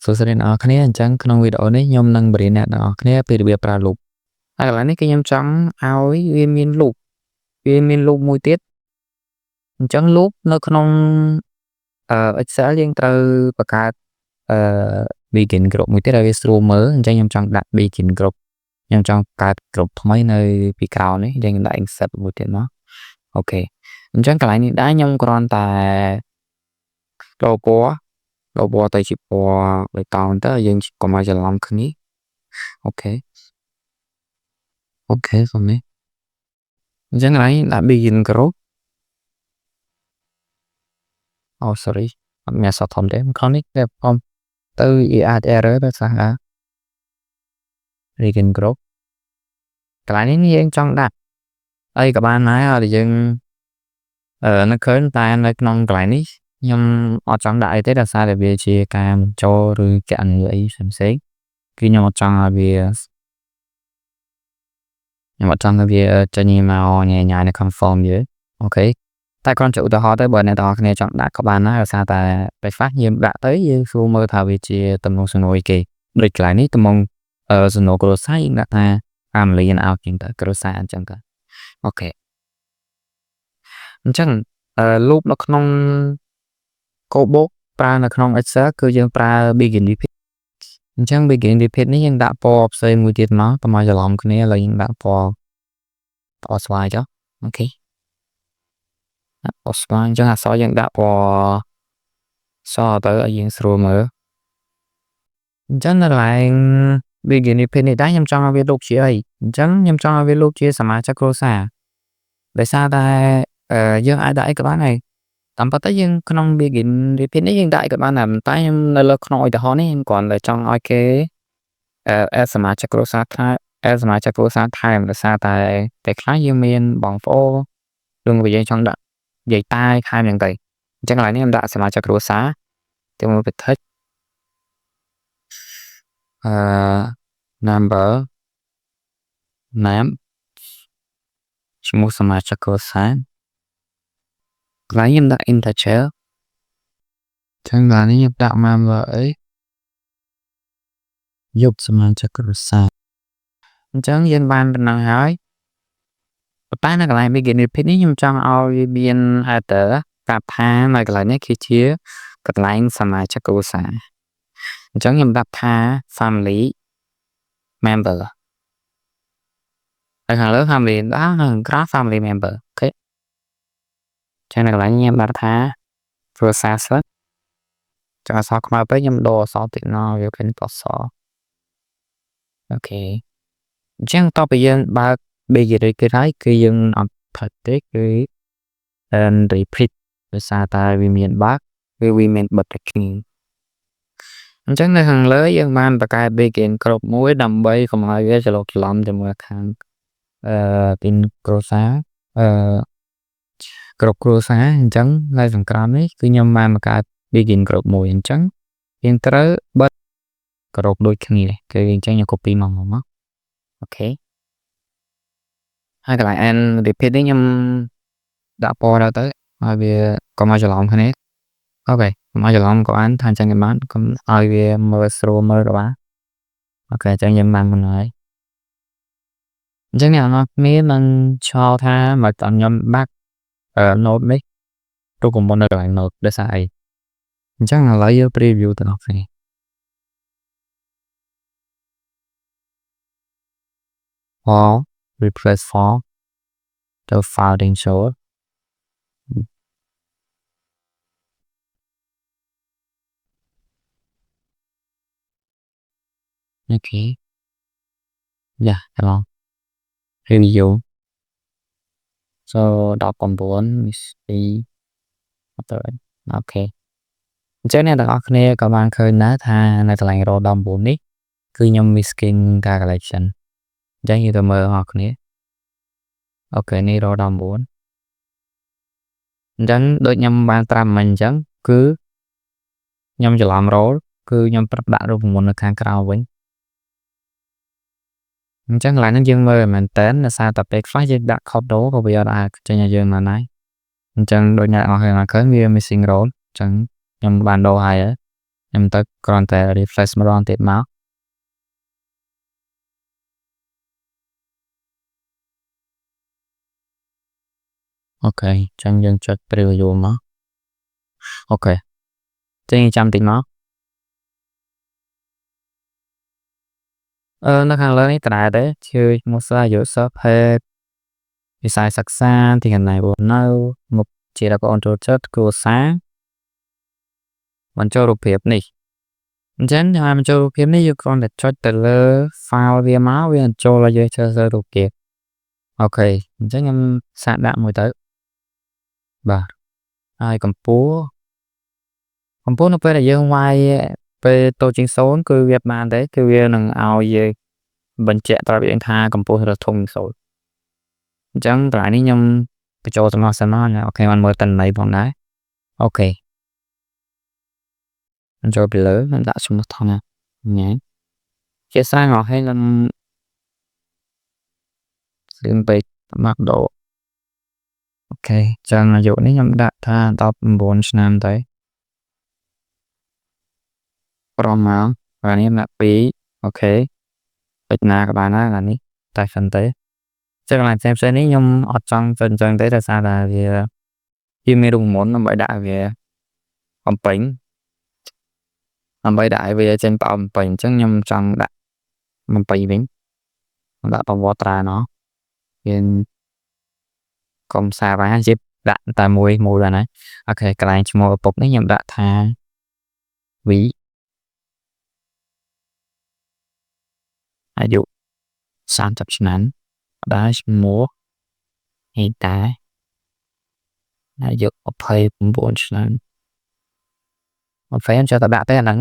សួស្តីអ្នកនរគ្នាអញ្ចឹងក្នុងវីដេអូនេះខ្ញុំនឹងបរៀនអ្នកនរគ្នាពីរបៀបប្រើ loop ហើយកន្លែងនេះគឺខ្ញុំចង់ឲ្យវាមាន loop មួយទៀតអញ្ចឹង loop នៅក្នុងExcel យើងត្រូវបង្កើតbegin group មួយទៀតឲ្យវាស្រួលមើលអញ្ចឹងខ្ញុំចង់ដាក់ begin group ខ្ញុំចង់បង្កើត group ថ្មីនៅពីក្រោយនេះយើងដាក់ insert មួយទៀតមកអូខេអញ្ចឹងកន្លែងនេះដែរខ្ញុំគ្រាន់តែដូរពណ៌ទៅជាពណ៌បៃតងទៅយើងកុំឲ្យច្រឡំគ្នាអូខេសុំនេះអញ្ចឹងកន្លែងដាក់ begin group sorry អត់មានអក្សរធំទេខំនេះតែផមទៅ error ទៅសា begin group កន្លែងនេះយើងចង់ដាក់អីក៏បានដែរឲ្យយើងនៅឃើញតែនៅក្នុងកន្លែងនេះខ្ញុំអត់ចង់ដាក់អីទេដោយសារតែវាជាការបញ្ចូលឬកណនីអីផ្សេងៗគឺខ្ញុំអត់ចង់ឲ្យវាចេញមកញ៉ៃនៅ conform យើអូខេតែគ្រាន់ជាឧទាហរណ៍ទៅបើអ្នកទាំងអស់គ្នាចង់ដាក់ក៏បានដែរដោយសារតែពេលខ្លះយើងដាក់ទៅយើងស្រួលមើលថាវាជាទំនងសំណួរអីគេដូចកន្លែងនេះទំនងសំណួរគ្រួសារយើងដាក់ថា family and out ចឹងទៅគ្រួសារអញ្ចឹងទៅអូខេអញ្ចឹងloop នៅក្នុង Codebook ប្រើនៅក្នុង Excel គឺយើងប្រើ begin repeat អញ្ចឹង begin repeat នេះយើងដាក់ពណ៌ផ្សេងមួយទៀតមកកុំឲ្យច្រឡំគ្នាឥឡូវយើងដាក់ពណ៌ស្វាយចុះអូខេដាក់ពណ៌ស្វាយអញ្ចឹងអក្សរយើងដាក់ពណ៌សទៅឲ្យយើងស្រួលមើលអញ្ចឹងនៅកន្លែង begin repeat នេះដែរខ្ញុំចង់ឲ្យវា loop ជាអីអញ្ចឹងខ្ញុំចង់ឲ្យវា loop ជាសមាជិកគ្រួសារដោយសារតែយើងអាចដាក់អីក៏បានដែរតាមពិតទៅយើងក្នុង begin repeat នេះយើងដាក់អីក៏បានដែរតែខ្ញុំនៅលើក្នុងឧទាហរណ៍នេះខ្ញុំគ្រាន់តែចង់ឲ្យគេadd សមាជិកគ្រួសារថែមដោយសារតែពេលខ្លះយើងមានបងប្អូនរឿងវាយើងចង់ដាក់និយាយតែថែមយ៉ាងទៅអញ្ចឹងកន្លែងនេះខ្ញុំដាក់សមាជិកគ្រួសារទៅមក text number name ឈ្មោះសមាជិកគ្រួសារកន្លែងខ្ញុំដាក់ integer ចឹងកន្លែងនេះខ្ញុំដាក់ member អីយកសមាជិកគ្រួសារអញ្ចឹងយើងបានប៉ុណ្ណឹងហើយតែនៅកន្លែង begin repeat នេះខ្ញុំចង់ឲ្យមាន header ប្រាប់ថានៅកន្លែងនេះគឺជាកន្លែងសមាជិកគ្រួសារអញ្ចឹងខ្ញុំដាក់ថា family member ហើយខាងលើ family ខាងក្រៅ family member អូខេចឹងនៅកន្លែងខ្ញុំដាក់ថា គ្រួសារស្លឹកចង់អក្សរខ្មៅពេកខ្ញុំដូរអក្សរតិចណវាឃើញអក្សរអូខេអញ្ចឹងតទៅយើងបើក begin repeat ហើយគឺយើងអត់ផឹកទេគឺ repeat ដោយសារតែវាមានបើកគឺវាមានបិទតែគ្នាអញ្ចឹងនៅខាងលើយើងបានបង្កើត begin group មួយដើម្បីកុំឲ្យវាច្រឡំជាមួយខាងពីគ្រួសារគ្រប់គ្រួសារអញ្ចឹងនៅខាងក្រោមនេះគឺខ្ញុំបានបង្កើត begin group មួយអញ្ចឹងយើងត្រូវបិទ group ដូចគ្នាគឺអញ្ចឹងខ្ញុំ copy មកអូខេហើយកន្លែង end repeat នេះខ្ញុំដាក់ពណ៌ដល់ទៅឲ្យវាកុំឲ្យច្រឡំគ្នាអូខេកុំឲ្យច្រឡំក៏អានថាអញ្ចឹងបានកុំឲ្យវាមើលស្រួលមើលក៏បានអូខេអញ្ចឹងយើងបានហ្នឹងហើយអញ្ចឹងអ្នកនរគ្នានឹងឆ្លងថាមកតខ្ញុំបាក់note នេះរូបមន្តនៅកន្លែង note ដោយសារអីអញ្ចឹងឥឡូវយើង preview ទៅដល់គ្នាfor replace for ទៅ founding show អូខេយ៉ាឡង review so 19 mystery អត់ទៅអូខេអញ្ចឹងអ្នកទាំងអស់គ្នាក៏បានឃើញដែរថានៅកន្លែង row 19នេះគឺខ្ញុំមាន skin ការ collection អញ្ចឹងយើងទៅមើលអស់គ្នាអូខេនេះ row 19អញ្ចឹងដូចខ្ញុំបានត្រាំមិញអញ្ចឹងគឺខ្ញុំច្រឡំ row គឺខ្ញុំប្រាប់ដាក់រូបមន្តនៅខាងក្រៅវិញអញ្ចឹងកន្លែងហ្នឹងយើងមើលមែនតើដោយសារតែពេលខ្លះយើងដាក់ខុសដូក៏វាអត់អាចចេញឲ្យយើងបានដែរអញ្ចឹងដូចអ្នកនរគ្នាឃើញវា missing row អញ្ចឹងខ្ញុំបានដូរហើយ ខ្ញុំទៅគ្រាន់តែ refresh ម្ដងទៀតមកអូខេអញ្ចឹងយើងចុច preview មកអូខេចឹងចាំតិចមកនៅខាងលើនេះដដែលទេជឿឈ្មោះ user page វិស័យសិក្សាទីកន្លែងរស់នៅមុខជារបស់អូនចូលចិត្តគ្រួសារបញ្ចូលរូបភាពនេះអញ្ចឹងឲ្យបញ្ចូលរូបភាពនេះយើងគ្រាន់តែចុចទៅលើ file វាមកវាបញ្ចូលឲ្យយើងជ្រើសរើសរូបភាពអូខេអញ្ចឹងខ្ញុំសាកដាក់មួយទៅបាទហើយកម្ពស់នៅពេលដែលយើងវាយពេលតូចជាង0គឺវាបានទេគឺវានឹងឲ្យយើងបញ្ជាក់ប្រាប់យើងថាកម្ពស់ឬធំជាង0អញ្ចឹងកន្លែងនេះខ្ញុំបញ្ចូលចំណុចសិនមកអូខេបានមើលតន័យផងដែរអូខេបញ្ចូលពីលើខ្ញុំដាក់ឈ្មោះថងញ៉ែជាសារងឲ្យនឹងស្រៀងពេកមកដោអូខេចឹងអាយុនេះខ្ញុំដាក់ថា19ឆ្នាំទៅប្រហែលហើយនេះដាក់2អូខេពេចណាក៏បានដែរអានេះតែសិនទេចឹងកន្លែងផ្សេងនេះខ្ញុំអត់ចង់ទៅអញ្ចឹងទេដោយសារតែវាមានរូបមន្តដើម្បីដាក់វាបំពេញដើម្បីដាក់ឲ្យវាចេញប្រអប់បំពេញអញ្ចឹងខ្ញុំចង់ដាក់បំពេញវិញខ្ញុំដាក់ប្រវត្តិត្រាណោះវាកុំសារបានជាដាក់តែមួយបានហើយអូខេកន្លែងឈ្មោះឪពុកនេះខ្ញុំដាក់ថា V អាយុ30ឆ្នាំដែរឈ្មោះហេតាអាយុ29ឆ្នាំអូខេខ្ញុំចូលទៅដាក់ទេអាហ្នឹង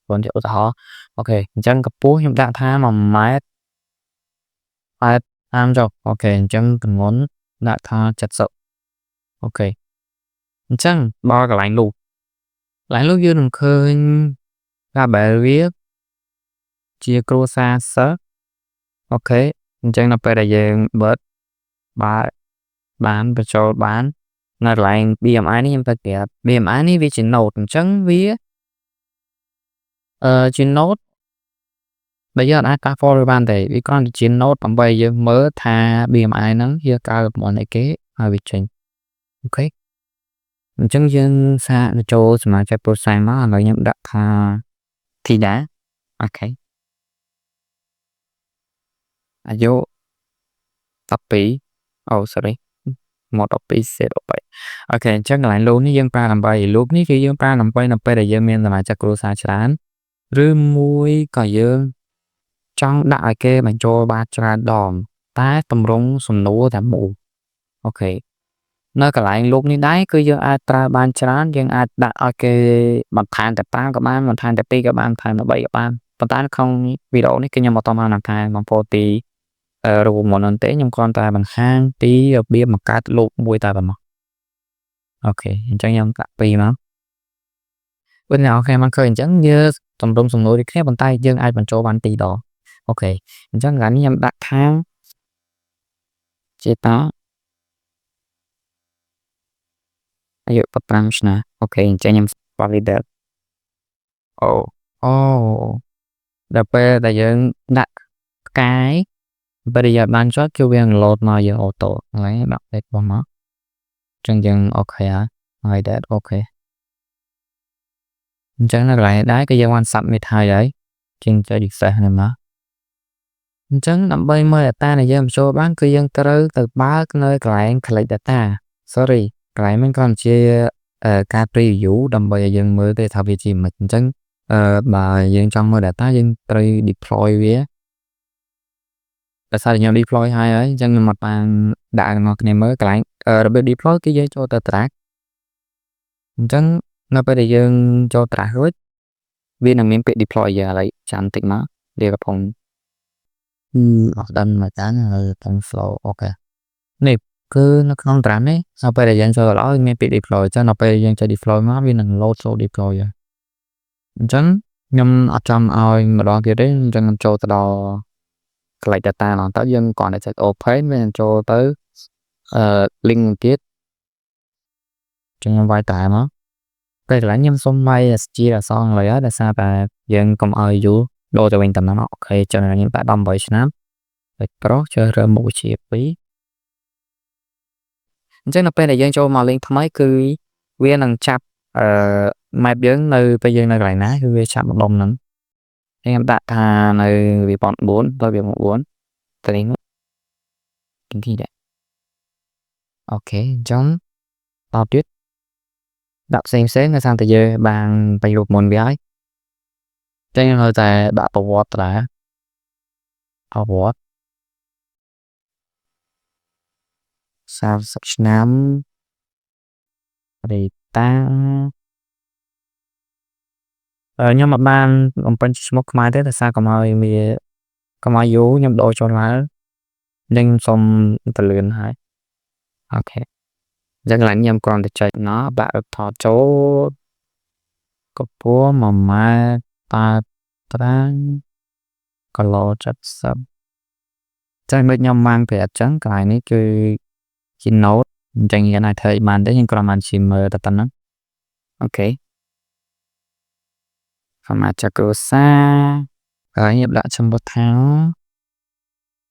ព្រោះជាឧទាហរណ៍អូខេអញ្ចឹងកម្ពស់ខ្ញុំដាក់ថា1ម៉ែត្រតាមចុះអូខេអញ្ចឹងទម្ងន់ដាក់ថា70អូខេអញ្ចឹងដល់កន្លែងលូកយើងនឹងឃើញកាបែលវាជាគ្រួសារសិស្សអូខេអញ្ចឹងនៅពេលដែលយើងបើកបានបញ្ចូលបាននៅកន្លែង BMI នេះខ្ញុំទៅប្រាប់ BMI នេះវាជា note អញ្ចឹងវាជា note ដែលយើងអាចកាត់ follow បានទេវាគ្រាន់តែជា note ដើម្បីយើងមើលថា BMI ហ្នឹងវាកើប្រព័ន្ធអីគេហើយវាចេញអូខេអញ្ចឹងយើងសាកបញ្ចូលសមាជិកគ្រួសារមកឥឡូវខ្ញុំដាក់ថាធីតាអូខេអាយុ12អូ sorry មក12អូខេអញ្ចឹងកន្លែងលោកនេះយើងប្រើដើម្បីលោកនេះគឺយើងប្រើដើម្បីនៅពេលដែលយើងមានសមាជិកគ្រួសារច្រើនឬមួយក៏យើងចង់ដាក់ឲ្យគេបញ្ចូលបានច្រើនដងតែតម្រង់សំណួរតែមួយអូខេនៅកន្លែងលោកនេះដែរគឺយើងអាចប្រើបានច្រើនយើងអាចដាក់ឲ្យគេបន្ថែមតែ5ក៏បានបន្ថែមតែ2ក៏បានបន្ថែមតែ3ក៏បានប៉ុន្តែក្នុងវីដេអូនេះគឺខ្ញុំអត់តបានបន្ថែមបងប្អូនទីរូបមន្តហ្នឹងទេខ្ញុំគ្រាន់តែបង្ហាញពីរបៀបបង្កើតលោកមួយតែប៉ុណ្ណោះអូខេអញ្ចឹងខ្ញុំដាក់2មកវិញអូខេមកឃើញអញ្ចឹងយើងតម្រុំសំណួរដូចគ្នាប៉ុន្តែយើងអាចបញ្ចូលបាន2ដងអូខេអញ្ចឹងថ្ងៃនេះខ្ញុំដាក់ខាងជាតអាយុ15ឆ្នាំអូខេអញ្ចឹងខ្ញុំ validate អូដល់ពេលដែលយើងដាក់ផ្កាយពេលដែលយើងបានចុចគឺវានឹង load មកយើងអូតូហើយដាក់លេខរបស់មកអញ្ចឹងយើងអូខេហើយ that អូខេអញ្ចឹងនៅកន្លែងដែរគឺយើងបាន submit ហើយជាងចុច access ហ្នឹងមកអញ្ចឹងដើម្បីមើល data ដែលយើងបញ្ចូលបានគឺយើងត្រូវទៅបើកនៅកន្លែង collect data sorry កន្លែងហ្នឹងគ្រាន់ជាការ preview ដើម្បីឲ្យយើងមើលទេថាវាជាមិនអញ្ចឹងបើយើងចង់មើល data យើងត្រូវ deploy វាដោយសារខ្ញុំ deploy ហើយអញ្ចឹងខ្ញុំអត់បានដាក់ឲ្យអ្នកគ្នាមើលកន្លែងរបៀប deploy គឺយើងចូលទៅ track អញ្ចឹងនៅពេលដែលយើងចូល track រួចវានឹងមានពាក្យ deploy យើងឥឡូវចាំតិចមកវាកំពុងអត់ដឹងមកតាហើយតាំង flow អូខេនេះគឺនៅក្នុង track នេះនៅពេលដែលយើងចូលដល់ឲ្យមានពាក្យ deploy អញ្ចឹងនៅពេលយើងចុច deploy មកវានឹង load ចូល deploy អញ្ចឹងខ្ញុំអត់ចង់ឲ្យម្ដងទៀតទេអញ្ចឹងខ្ញុំចូលទៅដល់ collect data ហ្នឹងទៅយើងគ្រាន់តែចុច open វានឹងចូលទៅlink ទៀតចឹងខ្ញុំវាយតែមក ពេលកន្លែងខ្ញុំសុំវាយជាអក្សរអង់គ្លេសដោយសារតែយើងកុំឲ្យយូរដូរទៅវិញតែម្ដងអូខេចឹងខ្ញុំដាក់18ឆ្នាំពេចប្រុសជ្រើសរើសមុខវិជ្ជា2អញ្ចឹងនៅពេលដែលយើងចូលមកលេងថ្មីគឺវានឹងចាប់map យើងនៅពេលយើងនៅកន្លែងណាគឺវាចាប់ម្ដុំហ្នឹងខ្ញុំដាក់ថានៅវាប៉ុន4ដល់វា4ទៅនេះគីគីដែរអូខេអញ្ចឹងតទៅទៀតដាក់ផ្សេងនៅសារតែយើងបានបិញរូបមុនវាហើយចឹងខ្ញុំនៅតែដាក់ប្រវត្តិដែរប្រវត្តិ30ឆ្នាំរីតាខ្ញុំអត់បានបំពេញឈ្មោះខ្មែរទេដោយសារកុំឲ្យវាកុំឲ្យយូរខ្ញុំដូរចូលមកនឹងសុំទៅលឿនហើយអូខេអញ្ចឹងកន្លែងខ្ញុំគ្រាន់តែចុចណោះបាក់ថតចូលកម្ពស់1ម៉ែត្រតាត្រាំងគីឡូ70ចឹងដូចខ្ញុំបានប្រាប់ចឹងកន្លែងនេះគឺជា note អញ្ចឹងយើងអាចធ្វើអីបានទេយើងគ្រាន់តែជាមើលតែប៉ុណ្ណឹងអូខេសមាជិកគ្រួសារហើយខ្ញុំដាក់ឈ្មោះថា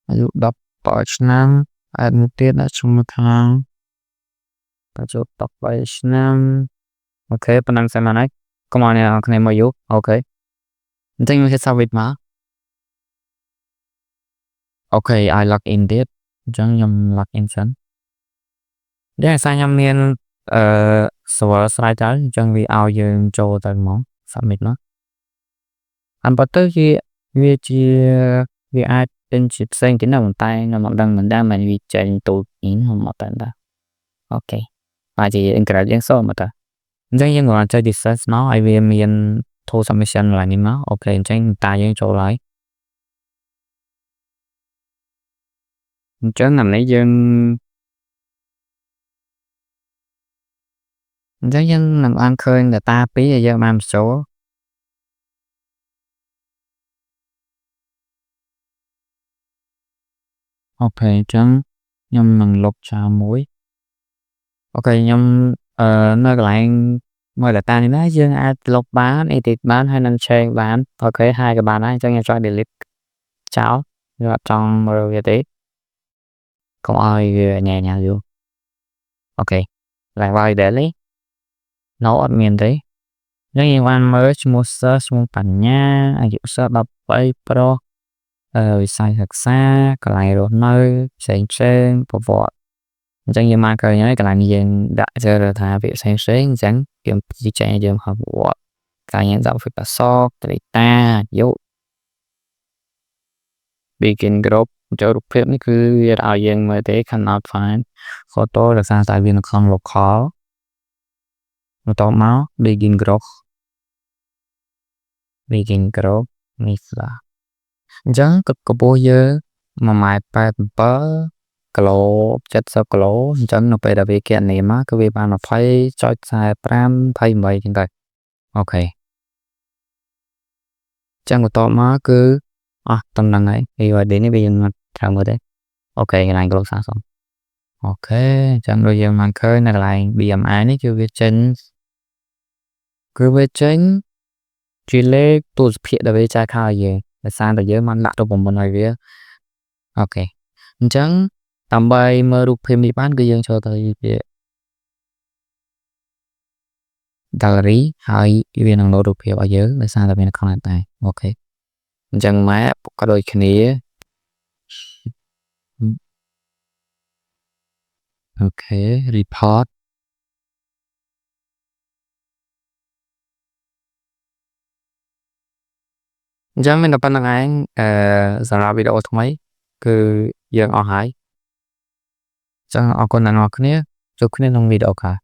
អាយុ18ឆ្នាំអែតមួយទៀតដាក់ឈ្មោះថាបញ្ចុះ13ឆ្នាំអូខេប៉ុណ្ណឹងសិនហើយកុំឲ្យអ្នកគ្នាមកយូរអូខេអញ្ចឹងខ្ញុំហិត submit មកអូខេ I log in ទៀតអញ្ចឹងខ្ញុំ log in សិនដែលសារខ្ញុំមានserver ស្រេចទៅអញ្ចឹងវាឲ្យយើងចូលទៅហ្មង submit មកអានបើទៅវាជាវាអាចเป็นជាផ្សេងទៀតណាប៉ុន្តែខ្ញុំមិនដឹងមិនដែរមិនវាចេញទូខ្ញុំអត់ដឹងអូខេអាចជា incredible យ៉ាងសូមមកតាអញ្ចឹងយើងគាត់ចុច research មកឲ្យវាមាន tool submission ឡើងនេះមកអូខេអញ្ចឹងតាយើងចូលហើយអញ្ចឹងអានេះយើងអញ្ចឹងយើងនឹងបានឃើញ data 2ដែលយើងបានបញ្ចូលអូខេអញ្ចឹងខ្ញុំនឹងលុបចោលមួយអូខេខ្ញុំនៅកន្លែងមើល data នេះណាយើងអាចលុបបាន edit បានហើយនឹង change បានអូខេហើយក៏បានដែរអញ្ចឹងខ្ញុំចង់ delete ចោលខ្ញុំអត់ចង់មើលវាទេកុំឲ្យវាញ៉ាំយូរអូខេឡើងvào daily នៅអត់មានទេអញ្ចឹងយើងបានមើលឈ្មោះ search ឈ្មោះបញ្ញាអាយុសិស្ស13ប្រុសវិស័យសិក្សាកន្លែងរស់នៅផ្សេងប្រវត្តិអញ្ចឹងយើងបានឃើញហើយកន្លែងយើងដាក់ចូលថាវាផ្សេងអញ្ចឹងយើងជាចែកយើងហៅប្រវត្តិកាលយើងដាក់វិបសោកត្រីតាអាយុ begin group ចូលរូបភាពនេះគឺវាឲ្យយើងមើលទេ cannot find photo ដោយសារតែវានៅក្នុង local បន្តមក begin group នេះស្លាអញ្ចឹងកម្ពស់យើង1ម៉ែត្រ87គីឡូ70គីឡូអញ្ចឹងនៅពេលដែលវាគណនាមកគឺវាបាន 20.45 28ចឹងទៅអូខេចឹងបន្តមកគឺអស់តំណឹងហើយ AYD នេះវាយើងអត់ត្រូវមើលទេអូខេកន្លែងគ្រូសាស្ត្រអូខេអញ្ចឹងដូចយើងបានឃើញនៅកន្លែង BMI នេះគឺវាចេញជាលេខទស្សភាគដែលវាចែកខោឲ្យយើងដោយសារតែយើងបានដាក់រូបមន្តឲ្យវាអូខេអញ្ចឹងដើម្បីមើលរូបភាពនេះបានគឺយើងចូលទៅវា gallery ហើយវានឹង load រូបភាពឲ្យយើងដោយសារតែវានៅក្នុងតែអូខេអញ្ចឹង map ក៏ដូចគ្នាអូខេ report អញ្ចឹងមានតែប៉ុណ្្នឹងឯងសម្រាប់វីដេអូថ្មីគឺយើងអស់ហើយអញ្ចឹងអរគុណអ្នកនរគ្នាជួបគ្នាក្នុងវីដេអូក្រោយ